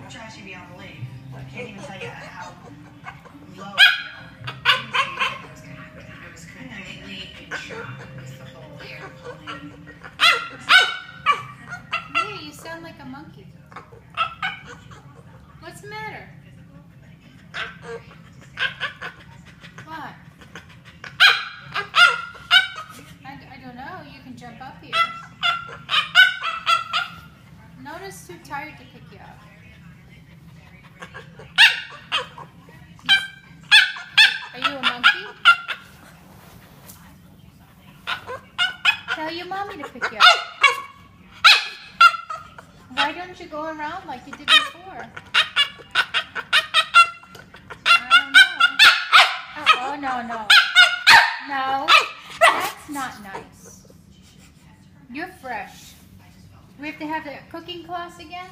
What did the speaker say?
which will actually be on the leaf. I can't even tell you how low I was completely in shock with the whole hair pulling. Yeah, you sound like a monkey. What's the matter? What? I don't know. You can jump up here. Nona's too tired to pick you up. Are you a monkey? Tell your mommy to pick you up. Why don't you go around like you did before? I don't know. Oh, no. No, that's not nice. You're fresh. We have to have the cooking class again?